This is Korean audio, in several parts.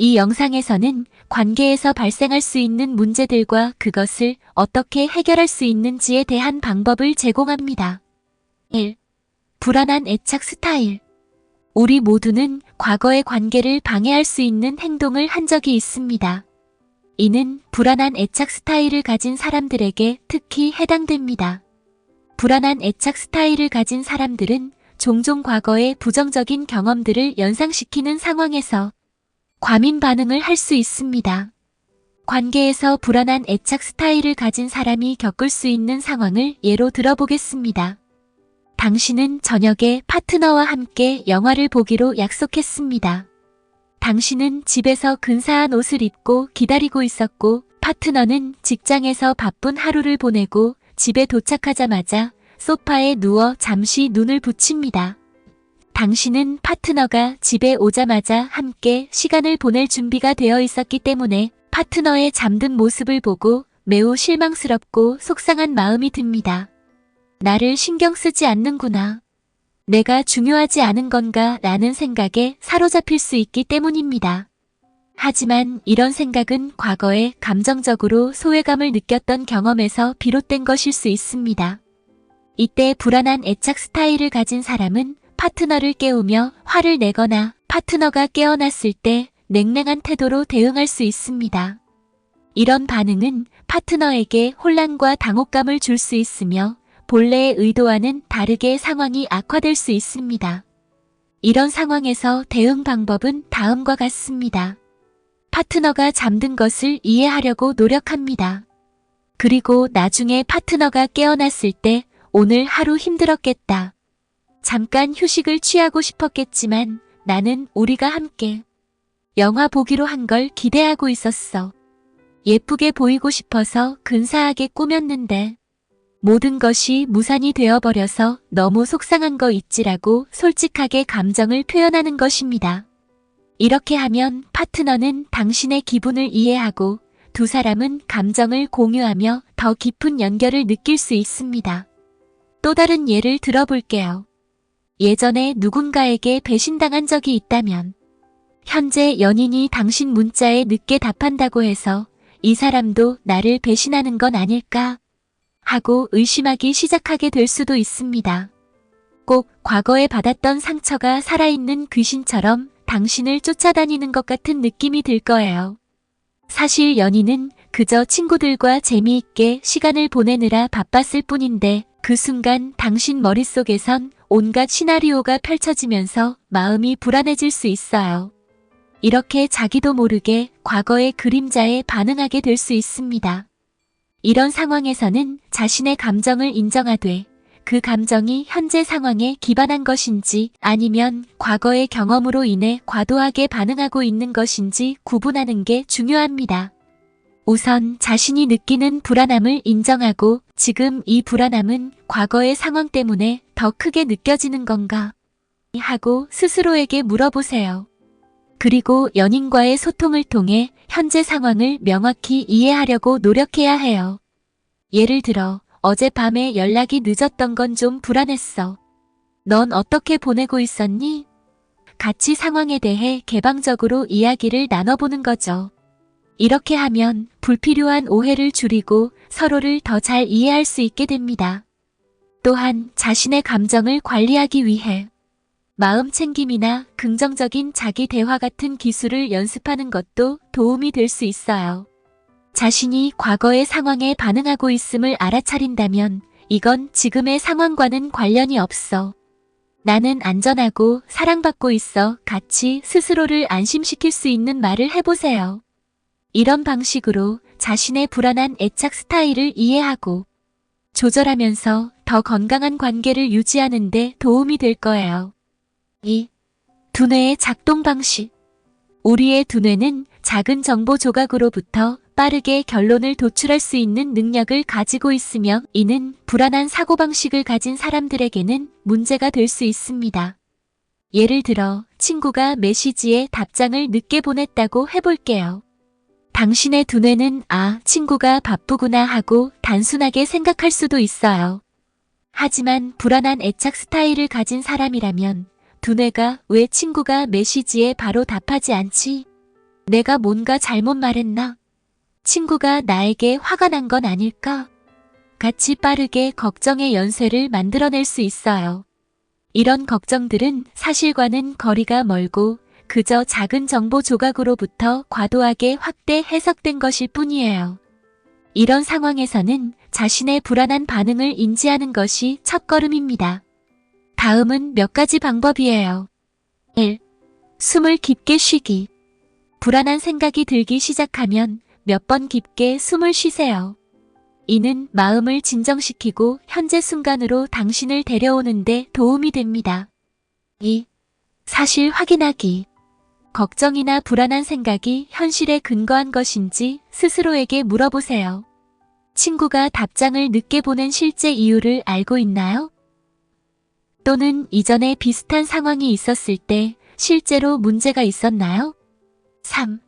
이 영상에서는 관계에서 발생할 수 있는 문제들과 그것을 어떻게 해결할 수 있는지에 대한 방법을 제공합니다. 1. 불안한 애착 스타일. 우리 모두는 과거의 관계를 방해할 수 있는 행동을 한 적이 있습니다. 이는 불안한 애착 스타일을 가진 사람들에게 특히 해당됩니다. 불안한 애착 스타일을 가진 사람들은 종종 과거의 부정적인 경험들을 연상시키는 상황에서 과민 반응을 할 수 있습니다. 관계에서 불안한 애착 스타일을 가진 사람이 겪을 수 있는 상황을 예로 들어보겠습니다. 당신은 저녁에 파트너와 함께 영화를 보기로 약속했습니다. 당신은 집에서 근사한 옷을 입고 기다리고 있었고, 파트너는 직장에서 바쁜 하루를 보내고 집에 도착하자마자 소파에 누워 잠시 눈을 붙입니다. 당신은 파트너가 집에 오자마자 함께 시간을 보낼 준비가 되어 있었기 때문에 파트너의 잠든 모습을 보고 매우 실망스럽고 속상한 마음이 듭니다. 나를 신경 쓰지 않는구나. 내가 중요하지 않은 건가 라는 생각에 사로잡힐 수 있기 때문입니다. 하지만 이런 생각은 과거에 감정적으로 소외감을 느꼈던 경험에서 비롯된 것일 수 있습니다. 이때 불안한 애착 스타일을 가진 사람은 파트너를 깨우며 화를 내거나 파트너가 깨어났을 때 냉랭한 태도로 대응할 수 있습니다. 이런 반응은 파트너에게 혼란과 당혹감을 줄 수 있으며 본래의 의도와는 다르게 상황이 악화될 수 있습니다. 이런 상황에서 대응 방법은 다음과 같습니다. 파트너가 잠든 것을 이해하려고 노력합니다. 그리고 나중에 파트너가 깨어났을 때 오늘 하루 힘들었겠다. 잠깐 휴식을 취하고 싶었겠지만 나는 우리가 함께 영화 보기로 한 걸 기대하고 있었어. 예쁘게 보이고 싶어서 근사하게 꾸몄는데 모든 것이 무산이 되어버려서 너무 속상한 거 있지라고 솔직하게 감정을 표현하는 것입니다. 이렇게 하면 파트너는 당신의 기분을 이해하고 두 사람은 감정을 공유하며 더 깊은 연결을 느낄 수 있습니다. 또 다른 예를 들어볼게요. 예전에 누군가에게 배신당한 적이 있다면 현재 연인이 당신 문자에 늦게 답한다고 해서 이 사람도 나를 배신하는 건 아닐까 하고 의심하기 시작하게 될 수도 있습니다. 꼭 과거에 받았던 상처가 살아있는 귀신처럼 당신을 쫓아다니는 것 같은 느낌이 들 거예요. 사실 연인은 그저 친구들과 재미있게 시간을 보내느라 바빴을 뿐인데 그 순간 당신 머릿속에선 온갖 시나리오가 펼쳐지면서 마음이 불안해질 수 있어요. 이렇게 자기도 모르게 과거의 그림자에 반응하게 될 수 있습니다. 이런 상황에서는 자신의 감정을 인정하되 그 감정이 현재 상황에 기반한 것인지 아니면 과거의 경험으로 인해 과도하게 반응하고 있는 것인지 구분하는 게 중요합니다. 우선 자신이 느끼는 불안함을 인정하고 지금 이 불안함은 과거의 상황 때문에 더 크게 느껴지는 건가 하고 스스로에게 물어보세요. 그리고 연인과의 소통을 통해 현재 상황을 명확히 이해하려고 노력해야 해요. 예를 들어 어젯밤에 연락이 늦었던 건 좀 불안했어. 넌 어떻게 보내고 있었니? 같이 상황에 대해 개방적으로 이야기를 나눠보는 거죠. 이렇게 하면 불필요한 오해를 줄이고 서로를 더 잘 이해할 수 있게 됩니다. 또한 자신의 감정을 관리하기 위해 마음 챙김이나 긍정적인 자기 대화 같은 기술을 연습하는 것도 도움이 될 수 있어요. 자신이 과거의 상황에 반응하고 있음을 알아차린다면 이건 지금의 상황과는 관련이 없어. 나는 안전하고 사랑받고 있어 같이 스스로를 안심시킬 수 있는 말을 해보세요. 이런 방식으로 자신의 불안한 애착 스타일을 이해하고 조절하면서 더 건강한 관계를 유지하는 데 도움이 될 거예요. 2. 두뇌의 작동 방식. 우리의 두뇌는 작은 정보 조각으로부터 빠르게 결론을 도출할 수 있는 능력을 가지고 있으며 이는 불안한 사고방식을 가진 사람들에게는 문제가 될 수 있습니다. 예를 들어 친구가 메시지에 답장을 늦게 보냈다고 해볼게요. 당신의 두뇌는 친구가 바쁘구나 하고 단순하게 생각할 수도 있어요. 하지만 불안한 애착 스타일을 가진 사람이라면 두뇌가 왜 친구가 메시지에 바로 답하지 않지? 내가 뭔가 잘못 말했나? 친구가 나에게 화가 난 건 아닐까? 같이 빠르게 걱정의 연쇄를 만들어낼 수 있어요. 이런 걱정들은 사실과는 거리가 멀고 그저 작은 정보 조각으로부터 과도하게 확대 해석된 것일 뿐이에요. 이런 상황에서는 자신의 불안한 반응을 인지하는 것이 첫걸음입니다. 다음은 몇 가지 방법이에요. 1. 숨을 깊게 쉬기. 불안한 생각이 들기 시작하면 몇 번 깊게 숨을 쉬세요. 이는 마음을 진정시키고 현재 순간으로 당신을 데려오는 데 도움이 됩니다. 2. 사실 확인하기. 걱정이나 불안한 생각이 현실에 근거한 것인지 스스로에게 물어보세요. 친구가 답장을 늦게 보낸 실제 이유를 알고 있나요? 또는 이전에 비슷한 상황이 있었을 때 실제로 문제가 있었나요? 3.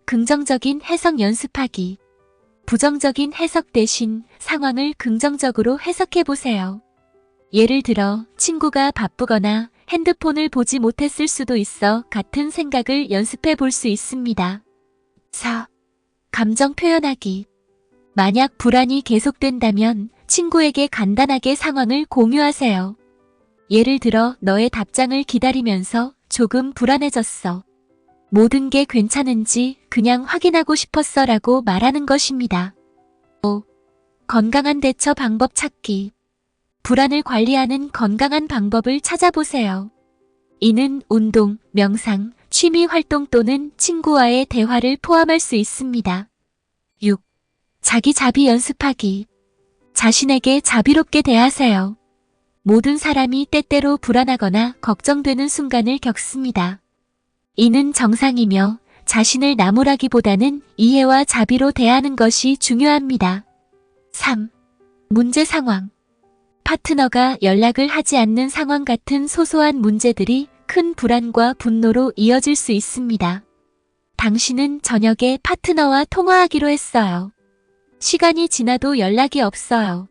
긍정적인 해석 연습하기. 부정적인 해석 대신 상황을 긍정적으로 해석해 보세요. 예를 들어 친구가 바쁘거나 핸드폰을 보지 못했을 수도 있어 같은 생각을 연습해 볼 수 있습니다. 4. 감정 표현하기. 만약 불안이 계속된다면 친구에게 간단하게 상황을 공유하세요. 예를 들어 너의 답장을 기다리면서 조금 불안해졌어. 모든 게 괜찮은지 그냥 확인하고 싶었어 라고 말하는 것입니다. 5. 건강한 대처 방법 찾기. 불안을 관리하는 건강한 방법을 찾아보세요. 이는 운동, 명상, 취미 활동 또는 친구와의 대화를 포함할 수 있습니다. 6. 자기 자비 연습하기. 자신에게 자비롭게 대하세요. 모든 사람이 때때로 불안하거나 걱정되는 순간을 겪습니다. 이는 정상이며 자신을 나무라기보다는 이해와 자비로 대하는 것이 중요합니다. 3. 문제 상황. 파트너가 연락을 하지 않는 상황 같은 소소한 문제들이 큰 불안과 분노로 이어질 수 있습니다. 당신은 저녁에 파트너와 통화하기로 했어요. 시간이 지나도 연락이 없어요.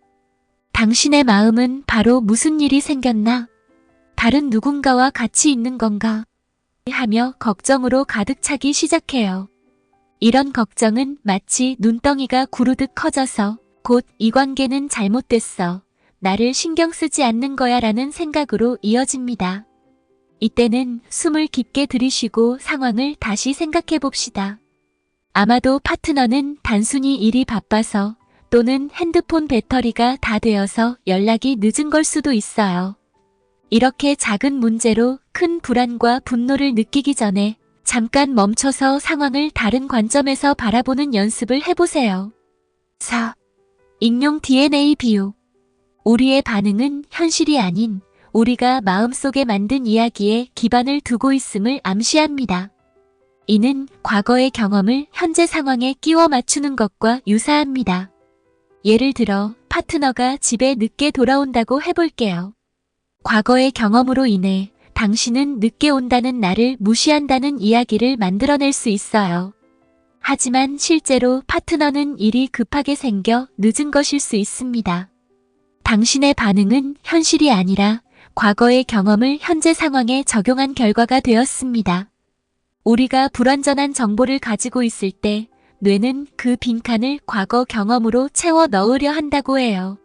당신의 마음은 바로 무슨 일이 생겼나? 다른 누군가와 같이 있는 건가? 하며 걱정으로 가득 차기 시작해요. 이런 걱정은 마치 눈덩이가 구르듯 커져서 곧 이 관계는 잘못됐어. 나를 신경 쓰지 않는 거야 라는 생각으로 이어집니다. 이때는 숨을 깊게 들이쉬고 상황을 다시 생각해 봅시다. 아마도 파트너는 단순히 일이 바빠서 또는 핸드폰 배터리가 다 되어서 연락이 늦은 걸 수도 있어요. 이렇게 작은 문제로 큰 불안과 분노를 느끼기 전에 잠깐 멈춰서 상황을 다른 관점에서 바라보는 연습을 해보세요. 4. 익명 DNA 비유. 우리의 반응은 현실이 아닌 우리가 마음속에 만든 이야기에 기반을 두고 있음을 암시합니다. 이는 과거의 경험을 현재 상황에 끼워 맞추는 것과 유사합니다. 예를 들어 파트너가 집에 늦게 돌아온다고 해볼게요. 과거의 경험으로 인해 당신은 늦게 온다는 나를 무시한다는 이야기를 만들어낼 수 있어요. 하지만 실제로 파트너는 일이 급하게 생겨 늦은 것일 수 있습니다. 당신의 반응은 현실이 아니라 과거의 경험을 현재 상황에 적용한 결과가 되었습니다. 우리가 불완전한 정보를 가지고 있을 때 뇌는 그 빈칸을 과거 경험으로 채워 넣으려 한다고 해요.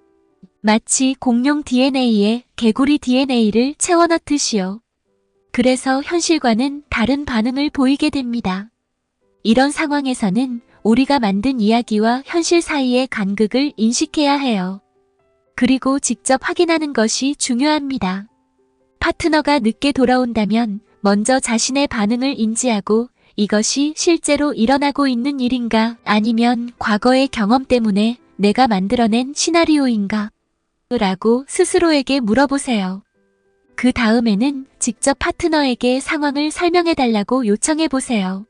마치 공룡 DNA에 개구리 DNA를 채워 넣듯이요. 그래서 현실과는 다른 반응을 보이게 됩니다. 이런 상황에서는 우리가 만든 이야기와 현실 사이의 간극을 인식해야 해요. 그리고 직접 확인하는 것이 중요합니다. 파트너가 늦게 돌아온다면 먼저 자신의 반응을 인지하고 이것이 실제로 일어나고 있는 일인가 아니면 과거의 경험 때문에 내가 만들어낸 시나리오인가? 라고 스스로에게 물어보세요. 그 다음에는 직접 파트너에게 상황을 설명해달라고 요청해보세요.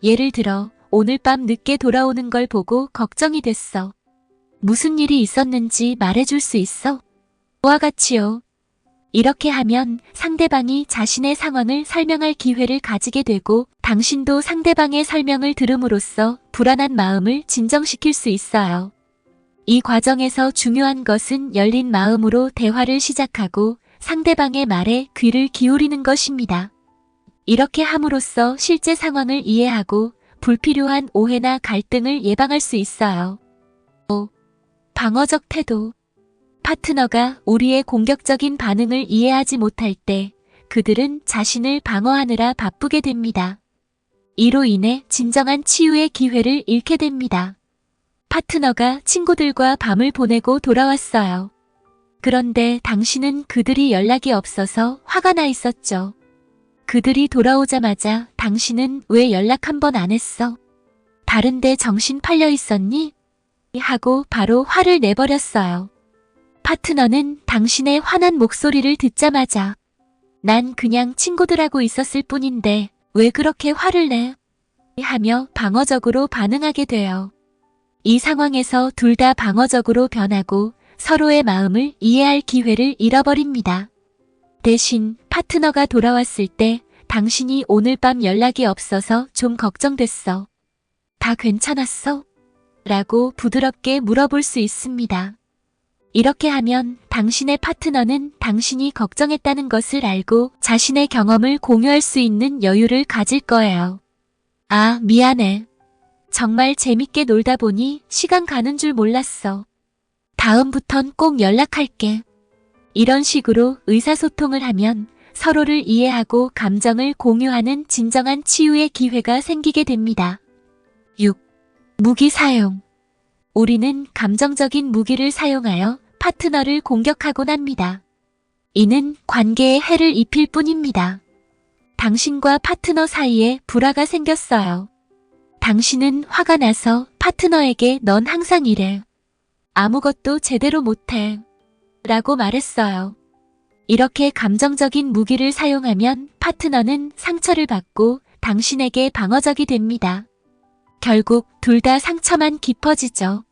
예를 들어 오늘 밤 늦게 돌아오는 걸 보고 걱정이 됐어. 무슨 일이 있었는지 말해줄 수 있어? 와 같이요. 이렇게 하면 상대방이 자신의 상황을 설명할 기회를 가지게 되고 당신도 상대방의 설명을 들음으로써 불안한 마음을 진정시킬 수 있어요. 이 과정에서 중요한 것은 열린 마음으로 대화를 시작하고 상대방의 말에 귀를 기울이는 것입니다. 이렇게 함으로써 실제 상황을 이해하고 불필요한 오해나 갈등을 예방할 수 있어요. 5. 방어적 태도. 파트너가 우리의 공격적인 반응을 이해하지 못할 때 그들은 자신을 방어하느라 바쁘게 됩니다. 이로 인해 진정한 치유의 기회를 잃게 됩니다. 파트너가 친구들과 밤을 보내고 돌아왔어요. 그런데 당신은 그들이 연락이 없어서 화가 나 있었죠. 그들이 돌아오자마자 당신은 왜 연락 한 번 안 했어? 다른데 정신 팔려 있었니? 하고 바로 화를 내버렸어요. 파트너는 당신의 화난 목소리를 듣자마자 난 그냥 친구들하고 있었을 뿐인데 왜 그렇게 화를 내? 하며 방어적으로 반응하게 돼요. 이 상황에서 둘 다 방어적으로 변하고 서로의 마음을 이해할 기회를 잃어버립니다. 대신 파트너가 돌아왔을 때 당신이 오늘 밤 연락이 없어서 좀 걱정됐어. 다 괜찮았어? 라고 부드럽게 물어볼 수 있습니다. 이렇게 하면 당신의 파트너는 당신이 걱정했다는 것을 알고 자신의 경험을 공유할 수 있는 여유를 가질 거예요. 아, 미안해. 정말 재밌게 놀다 보니 시간 가는 줄 몰랐어. 다음부턴 꼭 연락할게. 이런 식으로 의사소통을 하면 서로를 이해하고 감정을 공유하는 진정한 치유의 기회가 생기게 됩니다. 6. 무기 사용. 우리는 감정적인 무기를 사용하여 파트너를 공격하곤 합니다. 이는 관계에 해를 입힐 뿐입니다. 당신과 파트너 사이에 불화가 생겼어요. 당신은 화가 나서 파트너에게 넌 항상 이래. 아무것도 제대로 못해. 라고 말했어요. 이렇게 감정적인 무기를 사용하면 파트너는 상처를 받고 당신에게 방어적이 됩니다. 결국 둘 다 상처만 깊어지죠.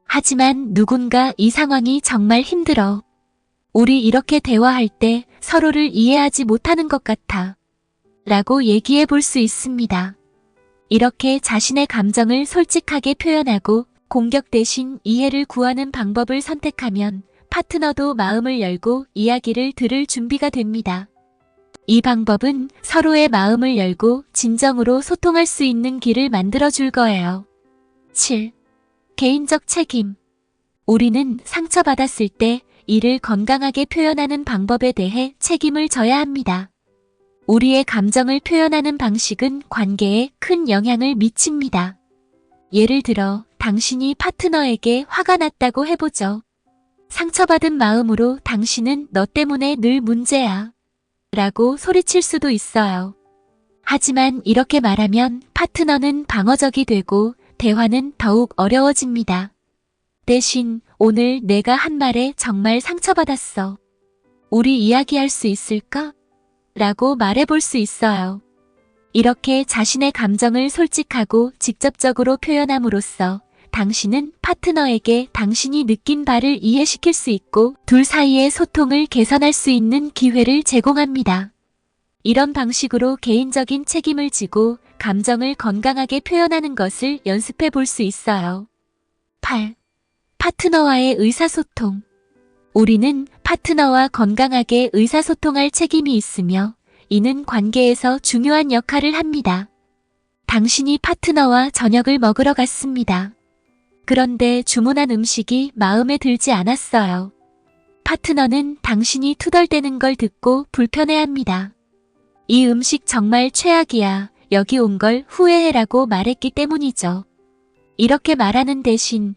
하지만 누군가 이 상황이 정말 힘들어. 우리 이렇게 대화할 때 서로를 이해하지 못하는 것 같아. 라고 얘기해 볼 수 있습니다. 이렇게 자신의 감정을 솔직하게 표현하고 공격 대신 이해를 구하는 방법을 선택하면 파트너도 마음을 열고 이야기를 들을 준비가 됩니다. 이 방법은 서로의 마음을 열고 진정으로 소통할 수 있는 길을 만들어줄 거예요. 7. 개인적 책임. 우리는 상처받았을 때 이를 건강하게 표현하는 방법에 대해 책임을 져야 합니다. 우리의 감정을 표현하는 방식은 관계에 큰 영향을 미칩니다. 예를 들어 당신이 파트너에게 화가 났다고 해보죠. 상처받은 마음으로 당신은 너 때문에 늘 문제야. 라고 소리칠 수도 있어요. 하지만 이렇게 말하면 파트너는 방어적이 되고 대화는 더욱 어려워집니다. 대신 오늘 내가 한 말에 정말 상처받았어. 우리 이야기할 수 있을까? 라고 말해볼 수 있어요. 이렇게 자신의 감정을 솔직하고 직접적으로 표현함으로써 당신은 파트너에게 당신이 느낀 바를 이해시킬 수 있고 둘 사이의 소통을 개선할 수 있는 기회를 제공합니다. 이런 방식으로 개인적인 책임을 지고 감정을 건강하게 표현하는 것을 연습해 볼 수 있어요. 8. 파트너와의 의사소통. 우리는 파트너와 건강하게 의사소통할 책임이 있으며 이는 관계에서 중요한 역할을 합니다. 당신이 파트너와 저녁을 먹으러 갔습니다. 그런데 주문한 음식이 마음에 들지 않았어요. 파트너는 당신이 투덜대는 걸 듣고 불편해합니다. 이 음식 정말 최악이야. 여기 온 걸 후회해라고 말했기 때문이죠. 이렇게 말하는 대신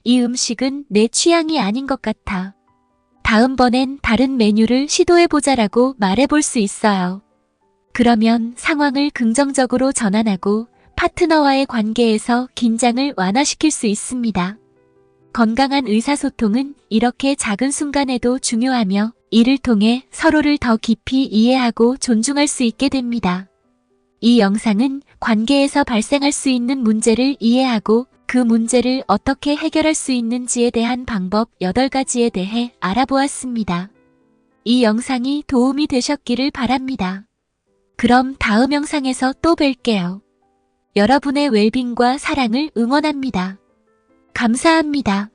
이 음식은 내 취향이 아닌 것 같아. 다음번엔 다른 메뉴를 시도해보자라고 말해볼 수 있어요. 그러면 상황을 긍정적으로 전환하고 파트너와의 관계에서 긴장을 완화시킬 수 있습니다. 건강한 의사소통은 이렇게 작은 순간에도 중요하며 이를 통해 서로를 더 깊이 이해하고 존중할 수 있게 됩니다. 이 영상은 관계에서 발생할 수 있는 문제를 이해하고 그 문제를 어떻게 해결할 수 있는지에 대한 방법 8가지에 대해 알아보았습니다. 이 영상이 도움이 되셨기를 바랍니다. 그럼 다음 영상에서 또 뵐게요. 여러분의 웰빙과 사랑을 응원합니다. 감사합니다.